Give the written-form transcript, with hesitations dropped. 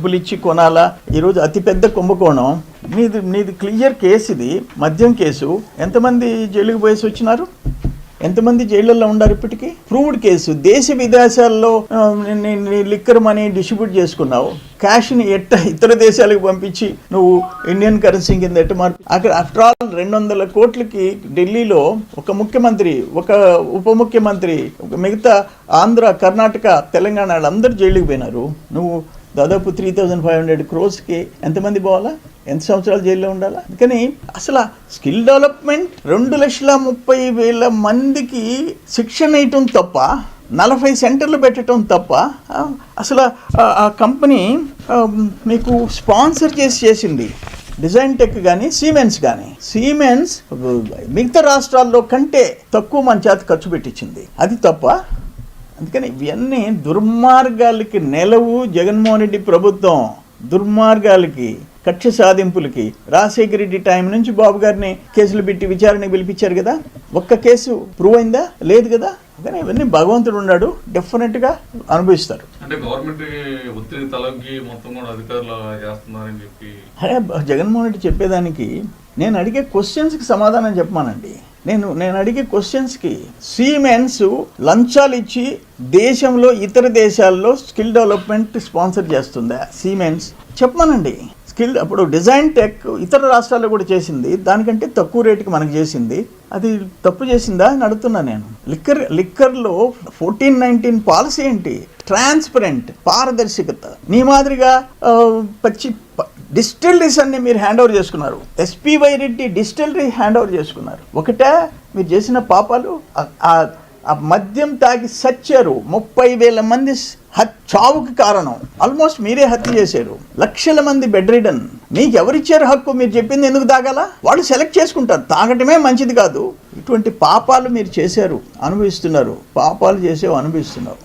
డబ్బులు ఇచ్చి కొనాలా? ఈరోజు అతిపెద్ద కుంభకోణం నీది క్లియర్ కేసు, ఇది మద్యం కేసు. ఎంతమంది జైలుకు పోయేసి వచ్చినారు? ఎంతమంది జైళ్ళల్లో ఉన్నారు? ఇప్పటికీ ప్రూవ్డ్ కేసు. దేశ విదేశాల్లో లిక్కర్ మనీ డిస్ట్రిబ్యూట్ చేసుకున్నావు, క్యాష్ని ఇతర దేశాలకు పంపించి నువ్వు ఇండియన్ కరెన్సీ కింద ఎట్ట మార్పు. అక్కడ ఆఫ్టర్ ఆల్ 200 కోట్లకి ఢిల్లీలో ఒక ముఖ్యమంత్రి, ఒక ఉప ముఖ్యమంత్రి, మిగతా ఆంధ్ర, కర్ణాటక, తెలంగాణ వాళ్ళందరూ జైలుకి పోయినారు. నువ్వు దాదాపు 3,500 crores ఎంతమంది పోవాలా? ఎంత సంవత్సరాలు జైల్లో ఉండాలా? అందుకని అసలు స్కిల్ డెవలప్మెంట్ 2,30,000 మందికి శిక్షణ ఇవ్వటం తప్ప, 40 సెంటర్లు పెట్టడం తప్ప, అసలు ఆ కంపెనీ మీకు స్పాన్సర్ చేసింది డిజైన్ టెక్ కానీ సిమెన్స్ కానీ. సిమెన్స్ మిగతా రాష్ట్రాల్లో కంటే తక్కువ మన చేత ఖర్చు పెట్టించింది, అది తప్ప. అందుకని ఇవన్నీ దుర్మార్గాలకి నెలవు జగన్మోహన్ రెడ్డి ప్రభుత్వం. దుర్మార్గాలకి, కక్ష సాధింపులకి. రాజశేఖర రెడ్డి టైం నుంచి బాబు గారిని కేసులు పెట్టి విచారణకు పిలిపించారు కదా, ఒక్క కేసు ప్రూవ్ అయిందా? లేదు కదా. కానీ ఇవన్నీ భగవంతుడు ఉన్నాడు, డెఫినెట్గా అనుభవిస్తారు. అంటే గవర్నమెంట్ ఒత్తిడి తలకి మొత్తం కూడా అధికారులు చేస్తున్నారని చెప్పి జగన్మోహన్ రెడ్డి చెప్పేదానికి నేను అడిగే క్వశ్చన్స్కి సమాధానం చెప్పమానండి. నేను అడిగే క్వశ్చన్స్కి సిమెన్స్ లంచాలు ఇచ్చి దేశంలో ఇతర దేశాల్లో స్కిల్ డెవలప్మెంట్ స్పాన్సర్ చేస్తుందా? సిమెన్స్ చెప్పమానండి. స్కిల్ అప్పుడు డిజైన్ టెక్ ఇతర రాష్ట్రాల్లో కూడా చేసింది, దానికంటే తక్కువ రేటుకి మనకు చేసింది. అది తప్పు చేసిందా అని అడుగుతున్నా నేను. లిక్కర్లో 1419 పాలసీ ఏంటి? ట్రాన్స్పరెంట్, పారదర్శకత. నీ మాదిరిగా డిస్టిలరీస్ అన్ని మీరు హ్యాండ్ ఓవర్ చేసుకున్నారు. SPY Reddy distillery hand over చేసుకున్నారు. ఒకటే మీరు చేసిన పాపాలు. ఆ మద్యం తాగి సచ్చారు 30,000 మంది చావుకి కారణం. ఆల్మోస్ట్ మీరే హత్య చేశారు. లక్షల మంది బెడ్ రిడన్. మీకు ఎవరిచ్చారు హక్కు? మీరు చెప్పింది ఎందుకు తాగాలా? వాళ్ళు సెలెక్ట్ చేసుకుంటారు. తాగటమే మంచిది కాదు. ఇటువంటి పాపాలు మీరు చేశారు, అనుభవిస్తున్నారు. పాపాలు చేసేవి అనుభవిస్తున్నారు.